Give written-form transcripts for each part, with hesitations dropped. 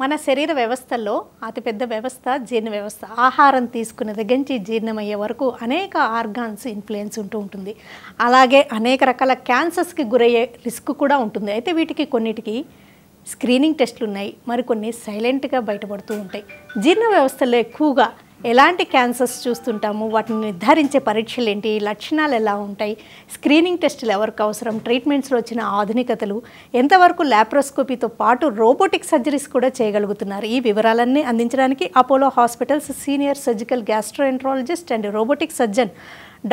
మన శరీర వ్యవస్థల్లో అతిపెద్ద వ్యవస్థ జీర్ణ వ్యవస్థ. ఆహారం తీసుకునే దగ్గర నుంచి జీర్ణమయ్యే వరకు అనేక ఆర్గాన్స్ ఇన్ఫ్లుయెన్స్ ఉంటుంది. అలాగే అనేక రకాల క్యాన్సర్స్కి గురయ్యే రిస్క్ కూడా ఉంటుంది. అయితే వీటికి కొన్నిటికి స్క్రీనింగ్ టెస్టులు ఉన్నాయి, మరికొన్ని సైలెంట్గా బయటపడుతూ ఉంటాయి. జీర్ణ వ్యవస్థలో ఎక్కువగా ఎలాంటి క్యాన్సర్స్ చూస్తుంటాము, వాటిని నిర్ధారించే పరీక్షలు ఏంటి, లక్షణాలు ఎలా ఉంటాయి, స్క్రీనింగ్ టెస్టులు ఎవరికి అవసరం, ట్రీట్మెంట్స్లో వచ్చిన ఆధునికతలు, ఎంతవరకు ల్యాప్రోస్కోపీతో పాటు రోబోటిక్ సర్జరీస్ కూడా చేయగలుగుతున్నారు. ఈ వివరాలన్నీ అందించడానికి Apollo hospitals senior surgical gastroenterologist and robotic surgeon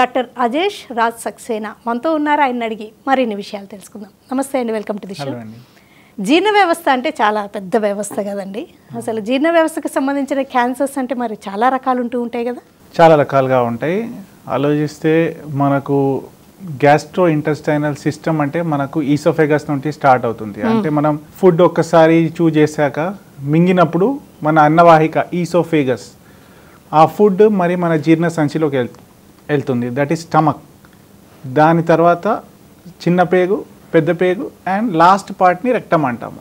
doctor Ajesh Raj Saxena మనతో ఉన్నారు. ఆయన అడిగి మరిన్ని విషయాలు తెలుసుకుందాం. నమస్తే అండి, వెల్కమ్ టు ది షో. జీర్ణ వ్యవస్థ అంటే చాలా పెద్ద వ్యవస్థ కదండి. అసలు జీర్ణ వ్యవస్థకు సంబంధించిన క్యాన్సర్స్ అంటే మరి చాలా రకాలు ఉంటాయి కదా? చాలా రకాలుగా ఉంటాయి. ఆలోచిస్తే మనకు గ్యాస్ట్రో ఇంటెస్టైనల్ సిస్టమ్ అంటే మనకు ఈసోఫెగస్ నుండి స్టార్ట్ అవుతుంది. అంటే మనం ఫుడ్ ఒక్కసారి చూ చేశాక మింగినప్పుడు మన అన్నవాహిక ఈసోఫెగస్ ఆ ఫుడ్ మరి మన జీర్ణ సంచిలోకి వెళ్తుంది, దట్ ఈస్ స్టమక్. దాని తర్వాత చిన్న పేగు, పెద్ద పేగు అండ్ లాస్ట్ పార్ట్ని రెక్టమ్ అంటాము.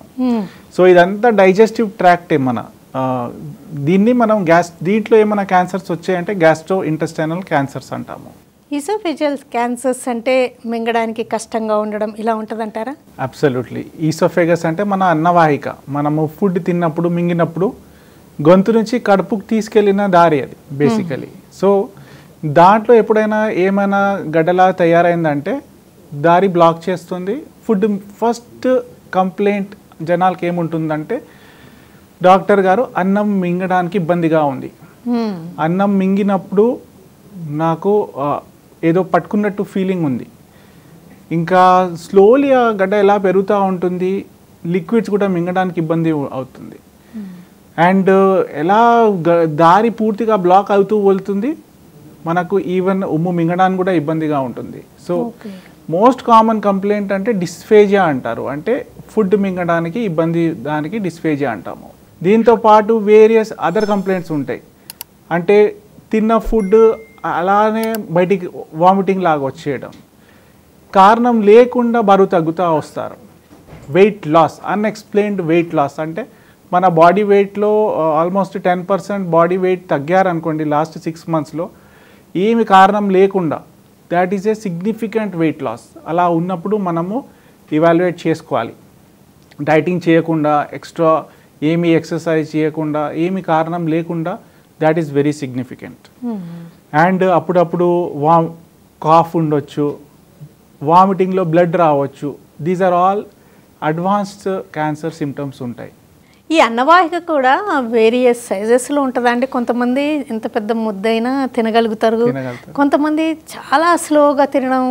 సో ఇదంతా డైజెస్టివ్ ట్రాక్టే మన దీన్ని మనం దీంట్లో ఏమైనా క్యాన్సర్స్ వచ్చాయంటే గ్యాస్ట్రో ఇంటెస్టైనల్ క్యాన్సర్స్ అంటాము. ఈసోఫేజియల్ క్యాన్సర్స్ అంటే మింగడానికి కష్టంగా ఉండడం ఇలా ఉంటుందంటారా? అబ్సల్యూట్లీ. ఈసోఫెగస్ అంటే మన అన్నవాహిక. మనము ఫుడ్ తిన్నప్పుడు మింగినప్పుడు గొంతు నుంచి కడుపుకు తీసుకెళ్ళిన దారి అది బేసికలీ. సో దాంట్లో ఎప్పుడైనా ఏమైనా గడ్డలా తయారైందంటే దారి బ్లాక్ చేస్తుంది. ఫుడ్ ఫస్ట్ కంప్లైంట్ జనాలకి ఏముంటుందంటే, డాక్టర్ గారు అన్నం మింగడానికి ఇబ్బందిగా ఉంది, అన్నం మింగినప్పుడు నాకు ఏదో పట్టుకున్నట్టు ఫీలింగ్ ఉంది, ఇంకా స్లోలీ ఆ గడ్డ ఎలా పెరుగుతూ ఉంటుంది, లిక్విడ్స్ కూడా మింగడానికి ఇబ్బంది అవుతుంది, అండ్ ఎలా దారి పూర్తిగా బ్లాక్ అవుతూ వెళ్తుంది, మనకు ఈవెన్ ఉమ్ము మింగడానికి కూడా ఇబ్బందిగా ఉంటుంది. సో మోస్ట్ కామన్ కంప్లైంట్ అంటే డిస్ఫేజియా అంటారు. అంటే ఫుడ్ మింగడానికి ఇబ్బంది, దానికి డిస్ఫేజియా అంటాము. దీంతో పాటు వేరియస్ అదర్ కంప్లైంట్స్ ఉంటాయి. అంటే తిన్న ఫుడ్ అలానే బయటికి వామిటింగ్ లాగా వచ్చేయడం, కారణం లేకుండా బరువు తగ్గుతూ వస్తారు, weight loss, unexplained weight loss. అంటే మన బాడీ వెయిట్లో ఆల్మోస్ట్ 10% బాడీ వెయిట్ తగ్గారనుకోండి లాస్ట్ 6 monthsలో, ఏమి కారణం లేకుండా, that is a significant weight loss. అలా ఉన్నప్పుడు మనము ఇవాల్యుయేట్ చేసుకోవాలి. డైటింగ్ చేయకుండా, ఎక్స్ట్రా ఏమీ ఎక్సర్సైజ్ చేయకుండా, ఏమి కారణం లేకుండా, that is very significant. And అప్పుడప్పుడు కాఫ్ ఉండొచ్చు, వామిటింగ్లో బ్లడ్ రావచ్చు. These are all advanced cancer symptoms ఉంటాయి. ఈ అన్నవాహిక కూడా వేరియస్ సైజెస్లో ఉంటుందండి. కొంతమంది ఎంత పెద్ద ముద్దైనా తినగలుగుతారు, కొంతమంది చాలా స్లోగా తినడం,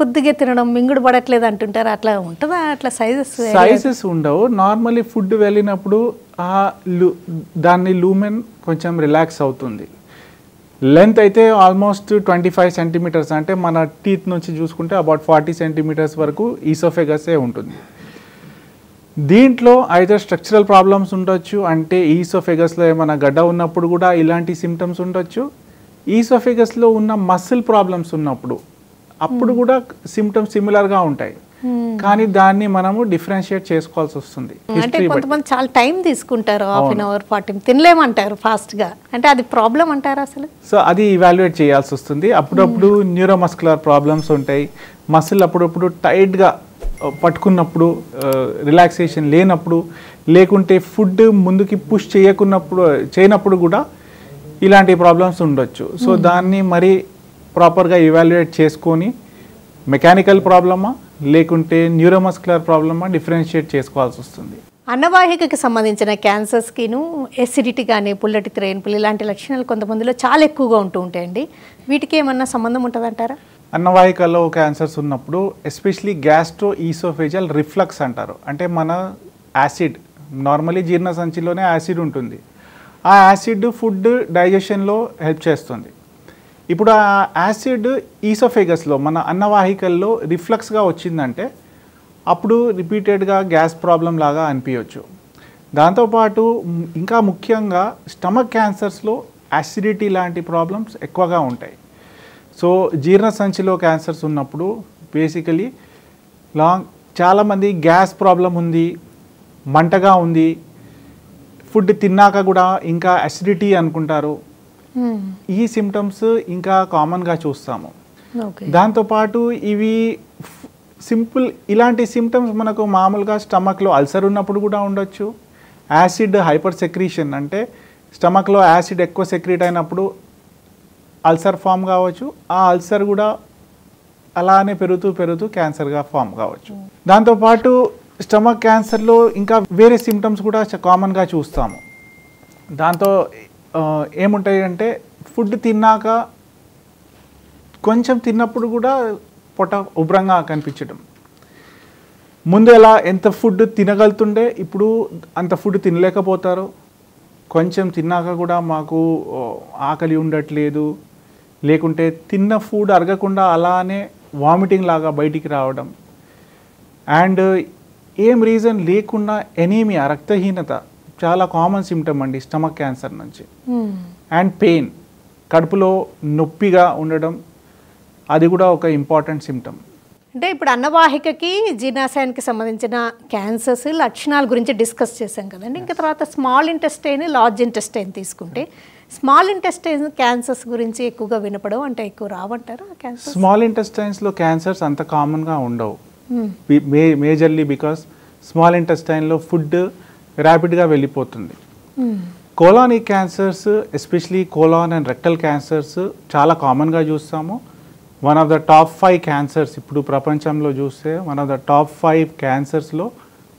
కొద్దిగా తినడం, మింగుడు పడట్లేదు అంటుంటారు. అట్లా ఉంటుందా? అట్లా సైజెస్ ఉండవు. నార్మల్లీ ఫుడ్ వెళ్ళినప్పుడు దాన్ని లూమెన్ కొంచెం రిలాక్స్ అవుతుంది. లెంత్ అయితే ఆల్మోస్ట్ 25 centimeters, అంటే మన టీత్ నుంచి చూసుకుంటే అబౌట్ 40 centimeters వరకు ఈసోఫెగసే ఉంటుంది. దీంట్లో అయితే స్ట్రక్చరల్ ప్రాబ్లమ్స్ ఉండొచ్చు. అంటే ఈసోఫెగస్లో ఏమైనా గడ్డ ఉన్నప్పుడు కూడా ఇలాంటి సిమ్టమ్స్ ఉండొచ్చు. ఈసోఫెగస్లో ఉన్న మసిల్ ప్రాబ్లమ్స్ ఉన్నప్పుడు అప్పుడు కూడా సిమ్టమ్స్ సిమిలర్గా ఉంటాయి. కానీ దాన్ని మనము డిఫరెన్షియేట్ చేసుకోవాల్సి వస్తుంది. అంటే కొంతమంది చాలా టైం తీసుకుంటారు, 1/2 hour 40 తినలేమంటారు ఫాస్ట్గా. అంటే అది ప్రాబ్లం అంటారా అసలు? సో అది ఇవాల్యుయేట్ చేయాల్సి వస్తుంది. అప్పుడప్పుడు న్యూరోమస్కులర్ ప్రాబ్లమ్స్ ఉంటాయి. మసిల్ అప్పుడప్పుడు టైట్గా పట్టుకున్నప్పుడు, రిలాక్సేషన్ లేనప్పుడు, లేకుంటే ఫుడ్ ముందుకి పుష్ చేయనప్పుడు కూడా ఇలాంటి ప్రాబ్లమ్స్ ఉండొచ్చు. సో దాన్ని మరి ప్రాపర్గా ఇవాల్యుయేట్ చేసుకొని మెకానికల్ ప్రాబ్లమా లేకుంటే న్యూరోమస్కులర్ ప్రాబ్లమా డిఫరెన్షియేట్ చేసుకోవాల్సి వస్తుంది. అన్నవాహికకి సంబంధించిన క్యాన్సర్స్కిను ఎసిడిటీ కానీ, పుల్లటి త్రేన్పులు ఇలాంటి లక్షణాలు కొంతమందిలో చాలా ఎక్కువగా ఉంటాయండి. వీటికి ఏమన్నా సంబంధం ఉంటుందంటారా? అన్నవాహికలో క్యాన్సర్స్ ఉన్నప్పుడు ఎస్పెషలీ గ్యాస్ట్రో ఈసోఫేజియల్ రిఫ్లక్స్ అంటారు. అంటే మన యాసిడ్, నార్మలీ జీర్ణ సంచిలోనే యాసిడ్ ఉంటుంది. ఆ యాసిడ్ ఫుడ్ డైజెషన్లో హెల్ప్ చేస్తుంది. ఇప్పుడు ఆ యాసిడ్ ఈసోఫేగస్లో మన అన్నవాహికల్లో రిఫ్లక్స్గా వచ్చిందంటే అప్పుడు రిపీటెడ్గా గ్యాస్ ప్రాబ్లం లాగా అనిపించవచ్చు. దాంతోపాటు ఇంకా ముఖ్యంగా స్టమక్ క్యాన్సర్స్లో యాసిడిటీ లాంటి ప్రాబ్లమ్స్ ఎక్కువగా ఉంటాయి. సో జీర్ణ సంచిలో క్యాన్సర్స్ ఉన్నప్పుడు బేసికలీ చాలామంది గ్యాస్ ప్రాబ్లం ఉంది, మంటగా ఉంది, ఫుడ్ తిన్నాక కూడా ఇంకా అసిడిటీ అనుకుంటారు. ఈ సిమ్టమ్స్ ఇంకా కామన్గా చూస్తాము. దాంతోపాటు ఇవి సింపుల్ ఇలాంటి సిమ్టమ్స్ మనకు మామూలుగా స్టమక్లో అల్సర్ ఉన్నప్పుడు కూడా ఉండొచ్చు. యాసిడ్ హైపర్ సెక్రీషన్ అంటే స్టమక్లో యాసిడ్ ఎక్కువ సెక్రీట్ అయినప్పుడు అల్సర్ ఫామ్ కావచ్చు. ఆ అల్సర్ కూడా అలానే పెరుగుతూ క్యాన్సర్గా ఫామ్ కావచ్చు. దాంతోపాటు స్టమక్ క్యాన్సర్లో ఇంకా వేరే సిమ్టమ్స్ కూడా కామన్గా చూస్తాము. దాంతో ఏముంటాయి అంటే ఫుడ్ తిన్నాక కొంచెం తిన్నప్పుడు కూడా పొట్ట ఉబ్రంగా కనిపించడం. ముందు ఎలా ఎంత ఫుడ్ తినగలుగుతుండే ఇప్పుడు అంత ఫుడ్ తినలేకపోతారు. కొంచెం తిన్నాక కూడా మాకు ఆకలి ఉండట్లేదు, లేకుంటే తిన్న ఫుడ్ అరగకుండా అలానే వామిటింగ్ లాగా బయటికి రావడం. అండ్ ఏం రీజన్ లేకుండా ఎనీమియా రక్తహీనత చాలా కామన్ సిమ్టమ్ అండి స్టమక్ క్యాన్సర్ నుంచి. అండ్ పెయిన్ కడుపులో నొప్పిగా ఉండడం అది కూడా ఒక ఇంపార్టెంట్ సిమ్టమ్. అంటే ఇప్పుడు అన్నవాహికకి జీర్ణాశయానికి సంబంధించిన క్యాన్సర్స్ లక్షణాల గురించి డిస్కస్ చేశాం కదండి. ఇంకా తర్వాత స్మాల్ ఇంటెస్టైన్ లార్జ్ ఇంటెస్టైన్ తీసుకుంటే స్మాల్ ఇంటెస్టైన్ క్యాన్సర్స్ గురించి ఎక్కువగా వినపడవు, అంటే ఎక్కువ రావంటారు క్యాన్సర్. స్మాల్ ఇంటెస్టైన్స్లో క్యాన్సర్స్ అంత కామన్గా ఉండవు. మేజర్లీ బికాస్ స్మాల్ ఇంటెస్టైన్లో ఫుడ్ ర్యాపిడ్గా వెళ్ళిపోతుంది. Colonic cancers especially colon and rectal cancers చాలా కామన్గా చూస్తాము. One of the top 5 cancers ఇప్పుడు ప్రపంచంలో చూస్తే వన్ ఆఫ్ ద టాప్ 5 క్యాన్సర్స్లో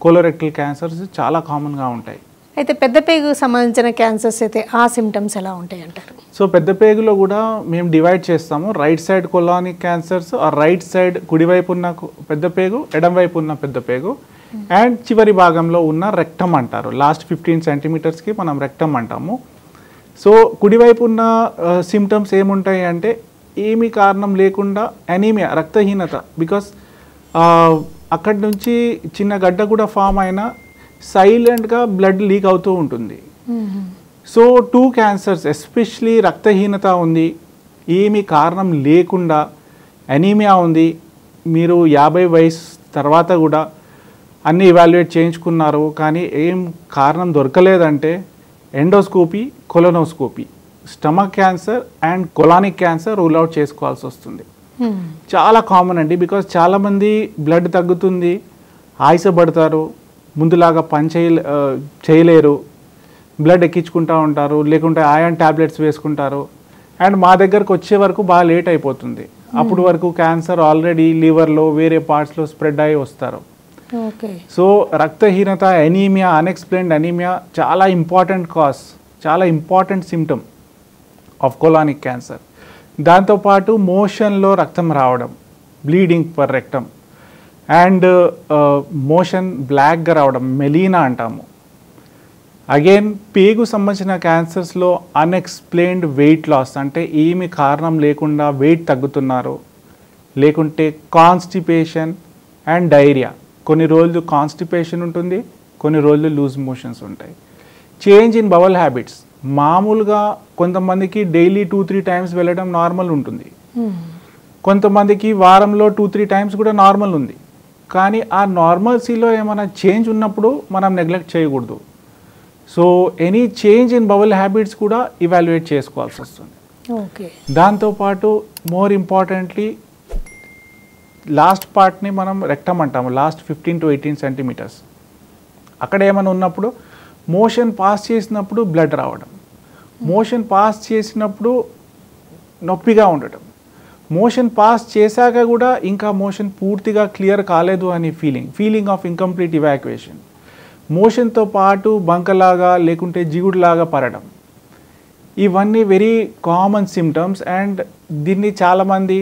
కోలోరెక్టల్ క్యాన్సర్స్ చాలా కామన్గా ఉంటాయి. అయితే పెద్ద పేగుకు సంబంధించిన క్యాన్సర్స్ అయితే ఆ సిమ్టమ్స్ ఎలా ఉంటాయి అంటారు? సో పెద్ద పేగులో కూడా మేము డివైడ్ చేస్తాము. రైట్ సైడ్ కోలానిక్ క్యాన్సర్స్ ఆ రైట్ సైడ్ కుడివైపు ఉన్న పెద్ద పేగు, ఎడం వైపు ఉన్న పెద్ద పేగు అండ్ చివరి భాగంలో ఉన్న రెక్టమ్ అంటారు. లాస్ట్ 15 సెంటీమీటర్స్కి మనం రెక్టమ్ అంటాము. సో కుడివైపు ఉన్న సిమ్టమ్స్ ఏముంటాయి అంటే ఏమీ కారణం లేకుండా అనీమియా రక్తహీనత, బికాస్ అక్కడి నుంచి చిన్న గడ్డ కూడా ఫామ్ అయినా సైలెంట్గా బ్లడ్ లీక్ అవుతూ ఉంటుంది. సో 2 క్యాన్సర్స్ ఎస్పెషలీ రక్తహీనత ఉంది, ఏమీ కారణం లేకుండా అనీమియా ఉంది, మీరు 50 వయసు తర్వాత కూడా అన్నీ ఇవాల్యుయేట్ చేయించుకున్నారు కానీ ఏం కారణం దొరకలేదంటే endoscopy, colonoscopy, stomach cancer and colonic cancer rule out చేసుకోవాల్సి వస్తుంది. చాలా కామన్ అండి, బికాజ్ చాలామంది బ్లడ్ తగ్గుతుంది ఆయాసపడతారు, ముందులాగా పని చేయలేరు, బ్లడ్ ఎక్కించుకుంటూ ఉంటారు, లేకుంటే ఐరన్ ట్యాబ్లెట్స్ వేసుకుంటారు. అండ్ మా దగ్గరకు వచ్చే వరకు బాగా లేట్ అయిపోతుంది. అప్పుడు వరకు క్యాన్సర్ ఆల్రెడీ లివర్లో వేరే పార్ట్స్లో స్ప్రెడ్ అయ్యి వస్తారు. సో రక్తహీనత, అనీమియా, అన్ఎక్స్ప్లెయిన్డ్ అనీమియా చాలా ఇంపార్టెంట్ కాజ్, చాలా ఇంపార్టెంట్ సిమ్టమ్ ఆఫ్ కోలానిక్ క్యాన్సర్. దాంతోపాటు మోషన్లో రక్తం రావడం, bleeding per rectum, and motion బ్లాక్గా రావడం, మెలీనా అంటాము. అగైన్ పేగు సంబంధించిన క్యాన్సర్స్లో అన్ఎక్స్ప్లెయిన్డ్ వెయిట్ లాస్, అంటే ఏమి కారణం లేకుండా వెయిట్ తగ్గుతున్నారు, లేకుంటే కాన్స్టిపేషన్ అండ్ డైరియా. కొన్ని రోజులు కాన్స్టిపేషన్ ఉంటుంది, కొన్ని రోజులు లూజ్ మోషన్స్ ఉంటాయి. చేంజ్ ఇన్ బవల్ హ్యాబిట్స్, మామూలుగా కొంతమందికి డైలీ 2-3 టైమ్స్ వెళ్ళడం నార్మల్ ఉంటుంది, కొంతమందికి వారంలో 2-3 టైమ్స్ కూడా నార్మల్ ఉంది. కానీ ఆ నార్మల్సీలో ఏమైనా చేంజ్ ఉన్నప్పుడు మనం నెగ్లెక్ట్ చేయకూడదు. So any change in bowel habits కూడా ఇవాల్యుయేట్ చేసుకోవాల్సి వస్తుంది. దాంతోపాటు మోర్ ఇంపార్టెంట్లీ లాస్ట్ పార్ట్ని మనం రెక్టమ్ అంటాము, లాస్ట్ 15 to 18 సెంటీమీటర్స్. అక్కడ ఏమైనా ఉన్నప్పుడు మోషన్ పాస్ చేసినప్పుడు బ్లడ్ రావడం, మోషన్ పాస్ చేసినప్పుడు నొప్పిగా ఉండటం, మోషన్ పాస్ చేశాక కూడా ఇంకా మోషన్ పూర్తిగా క్లియర్ కాలేదు అని ఫీలింగ్ ఆఫ్ ఇన్కంప్లీట్ ఇవాక్యుయేషన్, మోషన్తో పాటు బంకలాగా లేకుంటే జిగుడులాగా పడడం, ఇవన్నీ వెరీ కామన్ సిమ్టమ్స్. అండ్ దీన్ని చాలామంది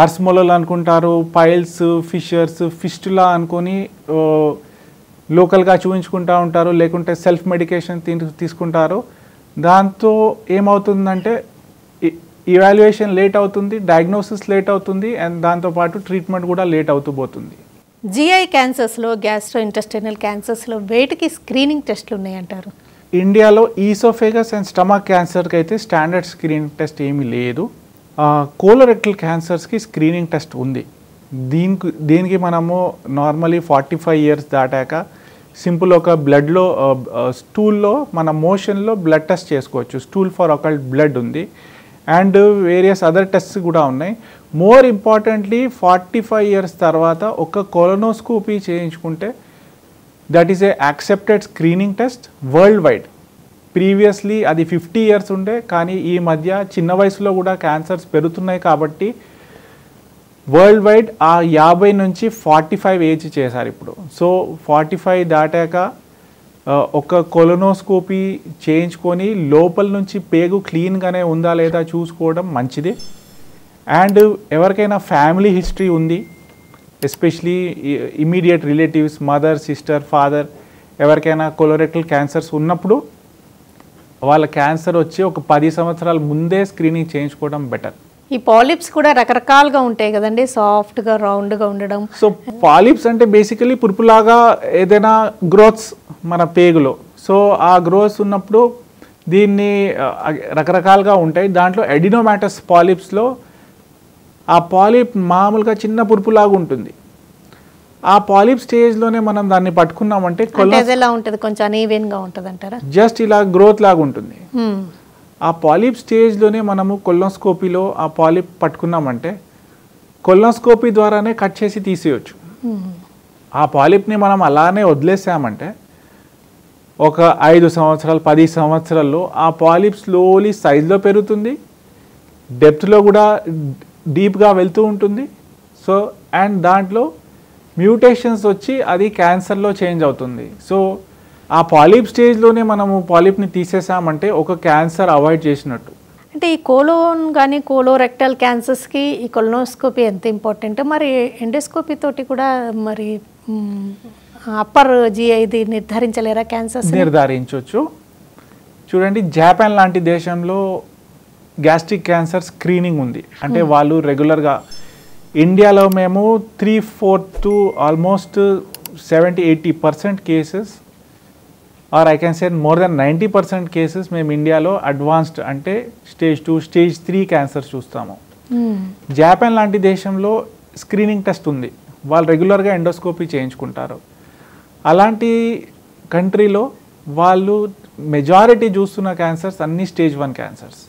అర్స్మోలల్ అనుకుంటారు, పైల్స్, ఫిషర్స్, ఫిస్టులా అనుకొని లోకల్గా చూపించుకుంటూ ఉంటారు, లేకుంటే సెల్ఫ్ మెడికేషన్ తీసుకుంటారు. దాంతో ఏమవుతుందంటే ఇవాల్యుయేషన్ లేట్ అవుతుంది, డయాగ్నోసిస్ లేట్ అవుతుంది, అండ్ దాంతోపాటు ట్రీట్మెంట్ కూడా లేట్ అవుతూ పోతుంది. జిఐ క్యాన్సర్స్లో, గ్యాస్ట్రో ఇంటెస్టైనల్ క్యాన్సర్స్లో వేటికి స్క్రీనింగ్ టెస్ట్లు ఉన్నాయంటారు? ఇండియాలో ఈసోఫేగస్ అండ్ స్టమక్ క్యాన్సర్కి అయితే స్టాండర్డ్ స్క్రీనింగ్ టెస్ట్ ఏమీ లేదు. కోలోరెక్టల్ క్యాన్సర్స్కి స్క్రీనింగ్ టెస్ట్ ఉంది. దీనికి మనము నార్మలీ 45 years దాటాక సింపుల్ ఒక బ్లడ్లో స్టూల్లో మన మోషన్లో బ్లడ్ టెస్ట్ చేసుకోవచ్చు. స్టూల్ ఫర్ అకల్ట్ బ్లడ్ ఉంది అండ్ వేరియస్ అదర్ టెస్ట్స్ కూడా ఉన్నాయి. మోర్ ఇంపార్టెంట్లీ 45 years తర్వాత ఒక కొలనోస్కోపీ చేయించుకుంటే that is a accepted screening test world wide. Previously అది 50 years ఉండే, కానీ ఈ మధ్య చిన్న వయసులో కూడా క్యాన్సర్స్ పెరుగుతున్నాయి కాబట్టి వరల్డ్ వైడ్ ఆ 50 నుంచి 45 ఏజ్ చేశారు ఇప్పుడు. సో 45 దాటాక ఒక కొలనోస్కోపీ చేయించుకొని లోపల నుంచి పేగు క్లీన్గానే ఉందా లేదా చూసుకోవడం మంచిది. అండ్ ఎవరికైనా ఫ్యామిలీ హిస్టరీ ఉంది, especially immediate relatives, mother, sister, father, ఎవరికైనా కొలోరెక్టల్ క్యాన్సర్స్ ఉన్నప్పుడు వాళ్ళ క్యాన్సర్ వచ్చి ఒక 10 సంవత్సరాల ముందే స్క్రీనింగ్ చేయించుకోవడం బెటర్. ఈ పాలిప్స్ కూడా రకరకాలుగా ఉంటాయి కదండి, సాఫ్ట్గా రౌండ్గా ఉండడం. సో పాలిప్స్ అంటే బేసికలీ పురుపులాగా ఏదైనా గ్రోత్స్ మన పేగులో. సో ఆ గ్రోత్స్ ఉన్నప్పుడు దీన్ని రకరకాలుగా ఉంటాయి. దాంట్లో ఎడినోమాటస్ పాలిప్స్లో ఆ పాలిప్ మామూలుగా చిన్న పురుపులాగా ఉంటుంది. ఆ పాలిప్ స్టేజ్లోనే మనం దాన్ని పట్టుకున్నామంటే ఎలా ఉంటుంది, కొంచెం అనీవెన్గా ఉంటుంది అంటారా? జస్ట్ ఇలా గ్రోత్ లాగా ఉంటుంది. ఆ పాలిప్ స్టేజ్లోనే మనము కొలనోస్కోపీలో ఆ పాలిప్ పట్టుకున్నామంటే కొలనోస్కోపీ ద్వారానే కట్ చేసి తీసేయచ్చు. ఆ పాలిప్ని మనం అలానే వదిలేసామంటే ఒక 5 సంవత్సరాలు 10 సంవత్సరాల్లో ఆ పాలిప్ స్లోలీ సైజ్లో పెరుగుతుంది, డెప్త్లో కూడా డీప్గా వెళ్తూ ఉంటుంది. సో అండ్ దాంట్లో మ్యూటేషన్స్ వచ్చి అది క్యాన్సర్లో చేంజ్ అవుతుంది. సో ఆ పాలిప్ స్టేజ్లోనే మనము పాలిప్ని తీసేసామంటే ఒక క్యాన్సర్ అవాయిడ్ చేసినట్టు. అంటే ఈ కోలోన్ కానీ కోలోరెక్టల్ క్యాన్సర్స్కి ఈ కొలనోస్కోపీ ఎంత ఇంపార్టెంట్, మరి ఎండోస్కోపీ తోటి కూడా మరి అప్పర్ జిఐది నిర్ధారించలేరా క్యాన్సర్స్? నిర్ధారించవచ్చు. చూడండి, జపాన్ లాంటి దేశంలో గ్యాస్ట్రిక్ క్యాన్సర్ స్క్రీనింగ్ ఉంది. అంటే వాళ్ళు రెగ్యులర్గా, ఇండియాలో మేము 3/4 to almost 70-80% cases are I can say more than 90% cases మేము ఇండియాలో అడ్వాన్స్డ్ అంటే స్టేజ్ 2, స్టేజ్ 3 క్యాన్సర్ చూస్తాము. జపాన్ లాంటి దేశంలో స్క్రీనింగ్ టెస్ట్ ఉంది, వాళ్ళు రెగ్యులర్గా ఎండోస్కోపీ చేయించుకుంటారు. అలాంటి కంట్రీలో వాళ్ళు మెజారిటీ చూస్తున్న క్యాన్సర్స్ అన్ని స్టేజ్ 1 క్యాన్సర్స్.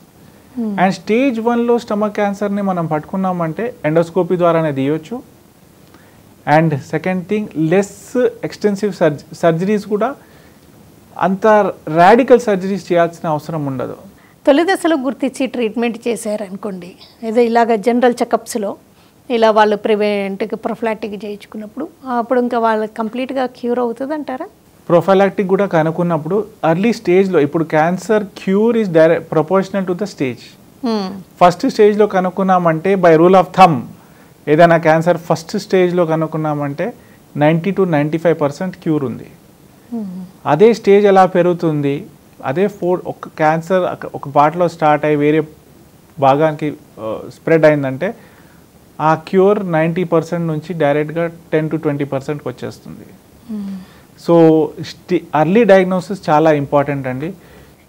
అండ్ స్టేజ్ 1లో స్టమక్ క్యాన్సర్ని మనం పట్టుకున్నామంటే ఎండోస్కోపీ ద్వారానే తీయొచ్చు. And second thing, less extensive surgeries కూడా అంత రాడికల్ సర్జరీస్ చేయాల్సిన అవసరం ఉండదు. తొలి దశలో గుర్తించి ట్రీట్మెంట్ చేశారనుకోండి, ఏదో ఇలాగ జనరల్ చెకప్స్లో ఇలా వాళ్ళు ప్రొఫిలాక్టిక్ చేయించుకున్నప్పుడు అప్పుడు ఇంకా వాళ్ళు కంప్లీట్గా క్యూర్ అవుతుంది అంటారా? ప్రొఫైలాక్టిక్ కూడా కనుక్కున్నప్పుడు ఎర్లీ స్టేజ్లో, ఇప్పుడు cancer cure is direct proportional to the stage. First స్టేజ్లో కనుక్కున్నామంటే బై రూల్ ఆఫ్ థమ్ ఏదైనా క్యాన్సర్ ఫస్ట్ స్టేజ్లో కనుక్కున్నామంటే 90 to 95% క్యూర్ ఉంది. అదే స్టేజ్ ఎలా పెరుగుతుంది, అదే ఒక క్యాన్సర్ ఒక పార్ట్లో స్టార్ట్ అయ్యి వేరే భాగానికి స్ప్రెడ్ అయిందంటే ఆ క్యూర్ 90% నుంచి డైరెక్ట్గా 10 to 20%కి వచ్చేస్తుంది. సో అర్లీ డయాగ్నోసిస్ చాలా ఇంపార్టెంట్ అండి.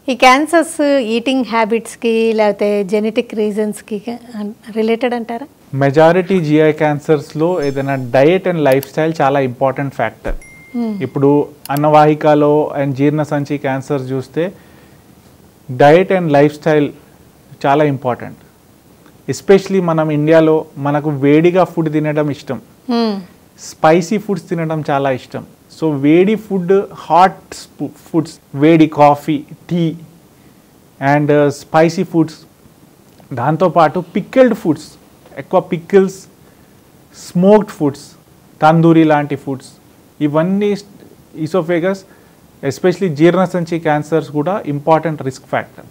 ఈ క్యాన్సర్స్ ఈటింగ్ హ్యాబిట్స్కి లేకపోతే జెనెటిక్ రీజన్స్కి రిలేటెడ్ అంటారా? మెజారిటీ జిఐ క్యాన్సర్స్లో ఏదైనా డయట్ అండ్ లైఫ్ స్టైల్ చాలా ఇంపార్టెంట్ ఫ్యాక్టర్. ఇప్పుడు అన్నవాహికలో అండ్ జీర్ణసంచి క్యాన్సర్ చూస్తే డయట్ అండ్ లైఫ్ స్టైల్ చాలా ఇంపార్టెంట్. ఎస్పెషలీ మనం ఇండియాలో మనకు వేడిగా ఫుడ్ తినడం ఇష్టం, స్పైసీ ఫుడ్స్ తినడం చాలా ఇష్టం. సో వేడి ఫుడ్, హాట్ ఫుడ్స్, వేడి coffee, tea and spicy foods, దాంతోపాటు పిక్కిల్డ్ ఫుడ్స్, ఎక్కువ పికిల్స్, స్మోక్డ్ ఫుడ్స్, తందూరి లాంటి ఫుడ్స్, ఇవన్నీ ఈసోఫేగస్ ఎస్పెషలీ జీర్ణసంచి క్యాన్సర్స్ కూడా ఇంపార్టెంట్ రిస్క్ ఫ్యాక్టర్.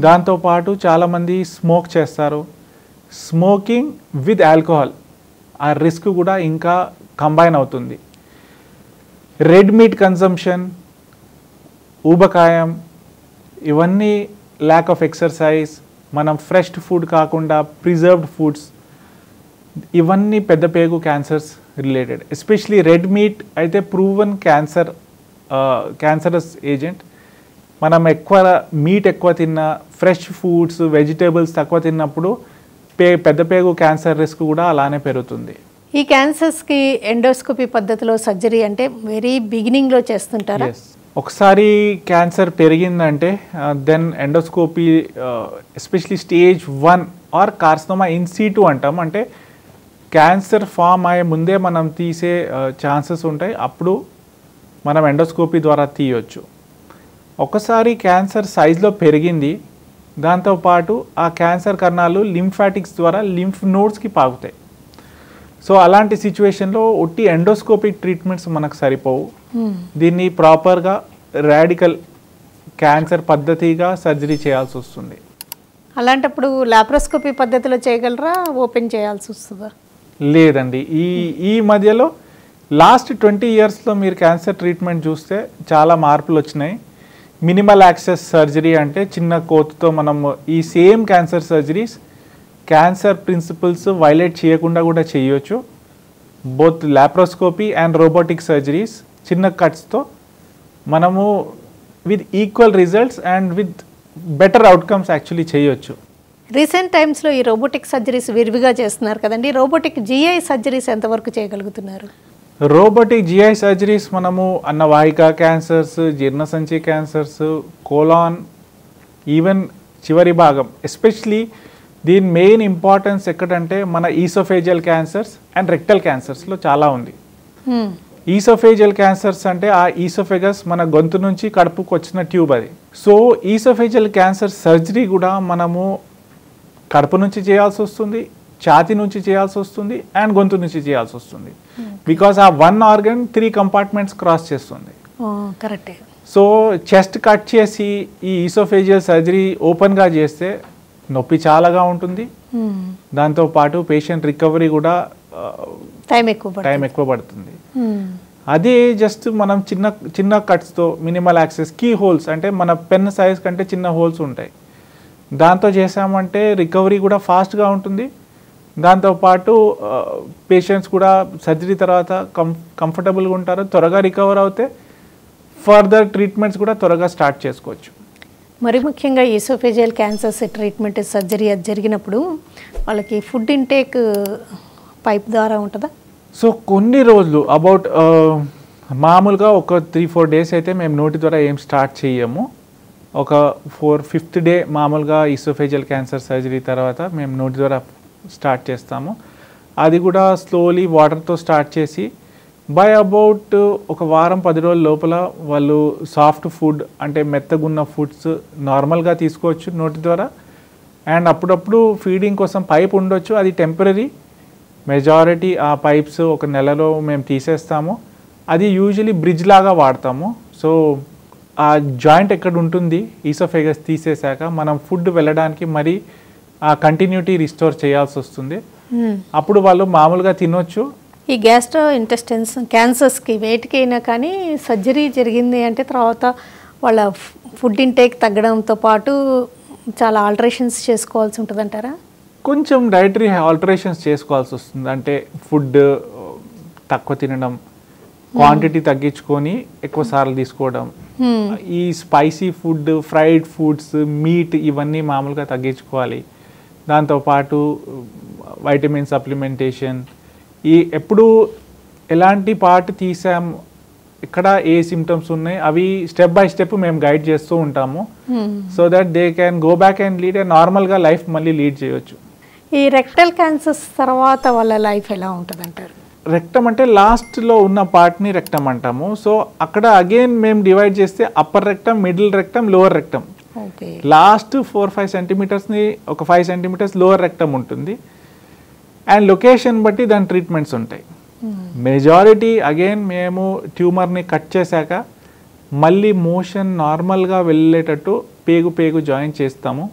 దాంతోపాటు చాలామంది స్మోక్ చేస్తారు. స్మోకింగ్ విత్ ఆల్కహాల్ ఆ రిస్క్ కూడా ఇంకా కంబైన్ అవుతుంది. రెడ్ మీట్ కన్సంప్షన్, ఊబకాయం, ఇవన్నీ ల్యాక్ ఆఫ్ ఎక్సర్సైజ్, మనం ఫ్రెష్ ఫుడ్ కాకుండా ప్రిజర్వ్డ్ ఫుడ్స్, ఇవన్నీ పెద్ద పేగు cancers related. Especially red meat అయితే ప్రూవన్ క్యాన్సరస్ ఏజెంట్. మనం ఎక్కువ మీట్ ఎక్కువ తిన్నా, ఫ్రెష్ ఫుడ్స్, వెజిటేబుల్స్ తక్కువ తిన్నప్పుడు పెద్ద పేగు క్యాన్సర్ రిస్క్ కూడా అలానే పెరుగుతుంది. ఈ ఈ క్యాన్సర్స్కి ఎండోస్కోపీ పద్ధతిలో సర్జరీ అంటే వెరీ బిగినింగ్లో చేస్తుంటారా? Yes. ఒకసారి క్యాన్సర్ పెరిగిందంటే then endoscopy especially stage 1 or carcinoma in situ అంటాం. అంటే క్యాన్సర్ ఫామ్ అయ్యే ముందే మనం తీసే ఛాన్సెస్ ఉంటాయి. అప్పుడు మనం ఎండోస్కోపీ ద్వారా తీయొచ్చు. ఒకసారి క్యాన్సర్ సైజులో పెరిగింది, దాంతోపాటు ఆ క్యాన్సర్ కణాలు లింఫాటిక్స్ ద్వారా లింఫ్ నోడ్స్కి పాకుతాయి. సో అలాంటి సిచ్యువేషన్లో ఒట్టి ఎండోస్కోపిక్ ట్రీట్మెంట్స్ మనకు సరిపోవు. దీన్ని ప్రాపర్గా రాడికల్ క్యాన్సర్ పద్ధతిగా సర్జరీ చేయాల్సి వస్తుంది. అలాంటప్పుడు లాప్రోస్కోపీ పద్ధతిలో చేయగలరా, ఓపెన్ చేయాల్సి వస్తుందా? లేదండి, ఈ మధ్యలో లాస్ట్ 20 ఇయర్స్లో మీరు క్యాన్సర్ ట్రీట్మెంట్ చూస్తే చాలా మార్పులు వచ్చినాయి. మినిమల్ యాక్సెస్ సర్జరీ అంటే చిన్న కోతుతో మనం ఈ same cancer surgeries cancer principles violate చేయకుండా కూడా చేయొచ్చు. Both laparoscopy and robotic surgeries చిన్న కట్స్తో మనము with equal results and with better outcomes actually చేయొచ్చు. రీసెంట్ టైమ్స్లో ఈ రోబోటిక్ సర్జరీస్ విరివిగా చేస్తున్నారు కదండి. రోబోటిక్ జిఐ సర్జరీస్ ఎంతవరకు చేయగలుగుతున్నారు? రోబోటిక్ జిఐ సర్జరీస్ మనము అన్నవాహిక క్యాన్సర్స్, జీర్ణసంచి క్యాన్సర్స్, కోలాన్, ఈవెన్ చివరి భాగం, ఎస్పెషలీ దీని మెయిన్ ఇంపార్టెన్స్ ఎక్కడంటే మన ఈసోఫేజియల్ క్యాన్సర్స్ అండ్ రెక్టల్ క్యాన్సర్స్లో చాలా ఉంది. ఈసోఫేజియల్ క్యాన్సర్స్ అంటే ఆ ఈసోఫేగస్ మన గొంతు నుంచి కడుపుకు వచ్చిన ట్యూబ్ అది. సో ఈసోఫేజియల్ క్యాన్సర్ సర్జరీ కూడా మనము కడుపు నుంచి చేయాల్సి వస్తుంది, ఛాతీ నుంచి చేయాల్సి వస్తుంది అండ్ గొంతు నుంచి చేయాల్సి వస్తుంది. బికాస్ ఆ 1 ఆర్గన్ 3 కంపార్ట్మెంట్స్ క్రాస్ చేస్తుంది. కరెక్టే. సో చెస్ట్ కట్ చేసి ఈ ఈసోఫేజియల్ సర్జరీ ఓపెన్గా చేస్తే నొప్పి చాలాగా ఉంటుంది. దాంతోపాటు పేషెంట్ రికవరీ కూడా టైం ఎక్కువ పడుతుంది. అదే జస్ట్ మనం చిన్న చిన్న కట్స్తో మినిమల్ యాక్సెస్ కీ హోల్స్ అంటే మన పెన్ సైజ్ కంటే చిన్న హోల్స్ ఉంటాయి, దాంతో చేసామంటే రికవరీ కూడా ఫాస్ట్గా ఉంటుంది. దాంతోపాటు పేషెంట్స్ కూడా సర్జరీ తర్వాత కంఫర్టబుల్గా ఉంటారు, త్వరగా రికవర్ అవుతే ఫర్దర్ ట్రీట్మెంట్స్ కూడా త్వరగా స్టార్ట్ చేసుకోవచ్చు. మరి ముఖ్యంగా ఈసోఫేజియల్ క్యాన్సర్స్ ట్రీట్మెంట్ సర్జరీ అది జరిగినప్పుడు వాళ్ళకి ఫుడ్ ఇంటేక్ పైప్ ద్వారా ఉంటుందా? సో కొన్ని రోజులు అబౌట్ మామూలుగా ఒక 3-4 డేస్ అయితే మేము నోటి ద్వారా ఏం స్టార్ట్ చేయము. ఒక 4th డే మామూలుగా ఈసోఫేజియల్ క్యాన్సర్ సర్జరీ తర్వాత మేము నోటి ద్వారా స్టార్ట్ చేస్తాము. అది కూడా స్లోలీ వాటర్తో స్టార్ట్ చేసి బై అబౌట్ ఒక వారం 10 రోజుల లోపల వాళ్ళు సాఫ్ట్ ఫుడ్ అంటే మెత్తగున్న ఫుడ్స్ నార్మల్గా తీసుకోవచ్చు నోటి ద్వారా. అండ్ అప్పుడప్పుడు ఫీడింగ్ కోసం పైప్ ఉండొచ్చు, అది టెంపరీ. మెజారిటీ ఆ పైప్స్ ఒక నెలలో మేము తీసేస్తాము. అది యూజువలీ బ్రిడ్జ్ లాగా వాడతాము. సో ఆ జాయింట్ ఎక్కడ ఉంటుంది ఈసోఫేగస్ తీసేశాక మనం ఫుడ్ వెళ్ళడానికి మరి ఆ కంటిన్యూటీ రిస్టోర్ చేయాల్సి వస్తుంది. అప్పుడు వాళ్ళు మామూలుగా తినొచ్చు. ఈ గ్యాస్ట్రో ఇంటెస్టైన్స్ క్యాన్సర్స్కి వేటికైనా కానీ సర్జరీ జరిగింది అంటే తర్వాత వాళ్ళ ఫుడ్ ఇంటేక్ తగ్గడంతో పాటు చాలా ఆల్టరేషన్స్ చేసుకోవాల్సి ఉంటుంది అంటారా? కొంచెం డైటరీ ఆల్టరేషన్స్ చేసుకోవాల్సి వస్తుంది. అంటే ఫుడ్ తక్కువ తినడం, క్వాంటిటీ తగ్గించుకొని ఎక్కువ సార్లు తీసుకోవడం, ఈ spicy food, fried foods, meet ఇవన్నీ మామూలుగా తగ్గించుకోవాలి. దాంతోపాటు వైటమిన్ సప్లిమెంటేషన్, ఈ ఎప్పుడు ఎలాంటి పార్ట్ తీసాం, ఇక్కడ ఏ సిమ్టమ్స్ ఉన్నాయి అవి స్టెప్ బై స్టెప్ మేము గైడ్ చేస్తూ ఉంటాము. So that they can go back and lead a నార్మల్గా లైఫ్ మళ్ళీ లీడ్ చేయొచ్చు. ఈ రెక్టల్ క్యాన్సర్స్ తర్వాత వాళ్ళ లైఫ్ ఎలా ఉంటుంది అంటారు? రెక్టమ్ అంటే లాస్ట్లో ఉన్న పార్ట్ని రెక్టమ్ అంటాము. సో అక్కడ అగైన్ మేము డివైడ్ చేస్తే upper rectum, middle rectum, lower rectum. Last 4-5 సెంటీమీటర్స్ని ఒక 5 సెంటీమీటర్స్ లోవర్ రెక్టమ్ ఉంటుంది. అండ్ లొకేషన్ బట్టి దాని ట్రీట్మెంట్స్ ఉంటాయి. మెజారిటీ అగైన్ మేము ట్యూమర్ని కట్ చేశాక మళ్ళీ మోషన్ నార్మల్గా వెళ్ళేటట్టు పేగు జాయిన్ చేస్తాము.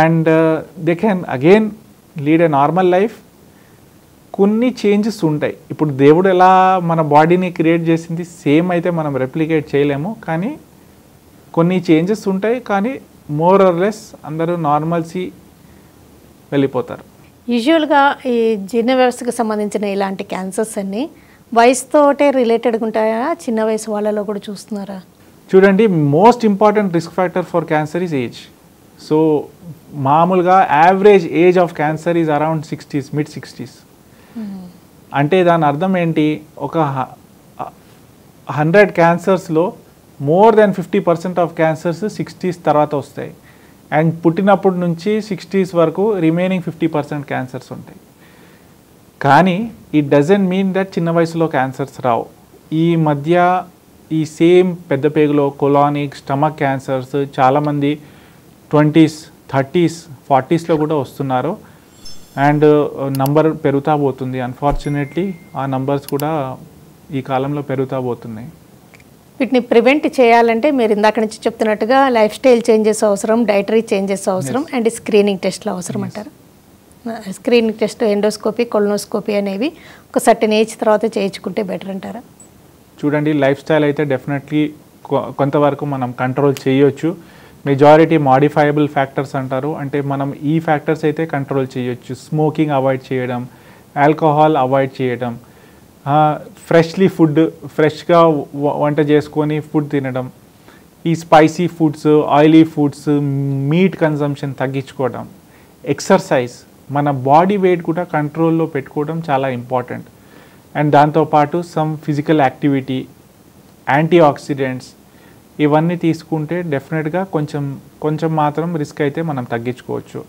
And they can again lead a normal life. కొన్ని చేంజెస్ ఉంటాయి. ఇప్పుడు దేవుడు ఎలా మన బాడీని క్రియేట్ చేసింది సేమ్ అయితే మనం రెప్లికేట్ చేయలేము, కానీ కొన్ని చేంజెస్ ఉంటాయి. కానీ మోర్ ఆర్ లెస్ అందరూ నార్మల్సీ వెళ్ళిపోతారు. యూజువల్గా ఈ జీర్ణ వ్యవస్థకు సంబంధించిన ఇలాంటి క్యాన్సర్స్ అన్నీ వయసుతోటే రిలేటెడ్గా ఉంటాయా, చిన్న వయసు వాళ్ళలో కూడా చూస్తున్నారా? చూడండి, most important risk factor for cancer is age. So మామూలుగా average age of cancer is around 60s, mid-60s. అంటే దాని అర్థం ఏంటి, ఒక 100 క్యాన్సర్స్లో more than 50% of cancers 60s తర్వాత వస్తాయి. అండ్ పుట్టినప్పటి నుంచి 60s వరకు రిమైనింగ్ 50% క్యాన్సర్స్ ఉంటాయి. కానీ ఇట్ డజంట్ మీన్ దట్ చిన్న వయసులో క్యాన్సర్స్ రావు. ఈ మధ్య ఈ సేమ్ పెద్ద పేగులో కొలానిక్, స్టమక్ క్యాన్సర్స్ చాలామంది 20s, 30s, 40sలో కూడా వస్తున్నారు. అండ్ నంబర్ పెరుగుతూ పోతుంది. అన్ఫార్చునేట్లీ ఆ నంబర్స్ కూడా ఈ కాలంలో పెరుగుతూ పోతున్నాయి. వీటిని ప్రివెంట్ చేయాలంటే మీరు ఇందాక నుంచి చెప్తున్నట్టుగా లైఫ్ స్టైల్ చేంజెస్ అవసరం, డైటరీ చేంజెస్ అవసరం, అండ్ స్క్రీనింగ్ టెస్ట్లు అవసరం అంటారు. స్క్రీనింగ్ టెస్ట్, ఎండోస్కోపీ, కొలనోస్కోపీ అనేవి ఒక సర్టెన్ ఏజ్ తర్వాత చేయించుకుంటే బెటర్ అంటారా? చూడండి, లైఫ్ స్టైల్ అయితే డెఫినెట్లీ కొంతవరకు మనం కంట్రోల్ చేయొచ్చు. మెజారిటీ మాడిఫైయబుల్ ఫ్యాక్టర్స్ అంటారు, అంటే మనం ఈ ఫ్యాక్టర్స్ అయితే కంట్రోల్ చేయొచ్చు. స్మోకింగ్ అవాయిడ్ చేయడం, ఆల్కహాల్ అవాయిడ్ చేయడం, ఫ్రెష్లీ ఫుడ్, ఫ్రెష్గా వంట చేసుకొని ఫుడ్ తినడం, ఈ spicy foods, oily foods, meat consumption తగ్గించుకోవడం, ఎక్సర్సైజ్, మన బాడీ వెయిట్ కూడా కంట్రోల్లో పెట్టుకోవడం చాలా ఇంపార్టెంట్. అండ్ దాంతోపాటు some physical activity, antioxidants, ఇవన్నీ తీసుకుంటే డెఫినెట్గా కొంచెం మాత్రం రిస్క్ అయితే మనం తగ్గించుకోవచ్చు.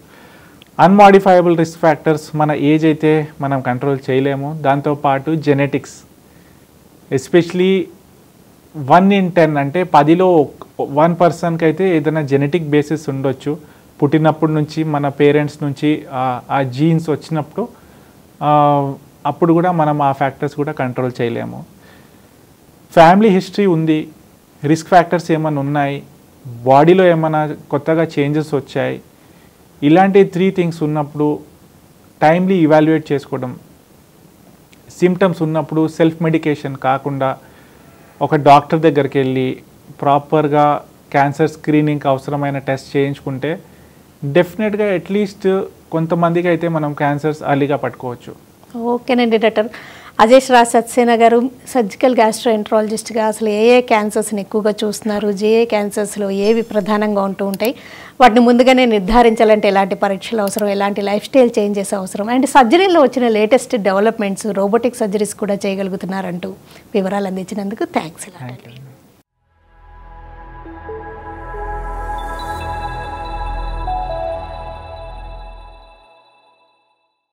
అన్మాడిఫైయబుల్ రిస్క్ ఫ్యాక్టర్స్, మన ఏజ్ అయితే మనం కంట్రోల్ చేయలేము. దాంతోపాటు జెనెటిక్స్, ఎస్పెషలీ 1 in 10 అంటే 10లో 1%కి అయితే ఏదైనా జెనెటిక్ బేసిస్ ఉండొచ్చు. పుట్టినప్పటి నుంచి మన పేరెంట్స్ నుంచి ఆ జీన్స్ వచ్చినప్పుడు అప్పుడు కూడా మనం ఆ ఫ్యాక్టర్స్ కూడా కంట్రోల్ చేయలేము. ఫ్యామిలీ హిస్టరీ ఉంది, రిస్క్ ఫ్యాక్టర్స్ ఏమైనా ఉన్నాయి, బాడీలో ఏమైనా కొత్తగా చేంజెస్ వచ్చాయి, ఇలాంటి 3 థింగ్స్ ఉన్నప్పుడు టైమ్లీ ఇవాల్యుయేట్ చేసుకోవడం, సిమ్టమ్స్ ఉన్నప్పుడు సెల్ఫ్ మెడికేషన్ కాకుండా ఒక డాక్టర్ దగ్గరికి వెళ్ళి ప్రాపర్గా క్యాన్సర్ స్క్రీనింగ్కి అవసరమైన టెస్ట్ చేయించుకుంటే డెఫినెట్గా అట్లీస్ట్ కొంతమందికి అయితే మనం క్యాన్సర్స్ అర్లీగా పట్టుకోవచ్చు. ఓకేనండి డాక్టర్ అజేష్ రాజ్ సక్సేనా గారు, సర్జికల్ గ్యాస్ట్రోఎంట్రాలజిస్ట్గా అసలు ఏ క్యాన్సర్స్ని ఎక్కువగా చూస్తున్నారు, ఏ క్యాన్సర్స్లో ఏవి ప్రధానంగా ఉంటూ ఉంటాయి, వాటిని ముందుగానే నిర్ధారించాలంటే ఎలాంటి పరీక్షలు అవసరం, ఎలాంటి లైఫ్ స్టైల్ చేంజెస్ అవసరం, అండ్ సర్జరీలో వచ్చిన లేటెస్ట్ డెవలప్మెంట్స్, రోబోటిక్ సర్జరీస్ కూడా చేయగలుగుతున్నారంటూ వివరాలు అందించినందుకు థ్యాంక్స్.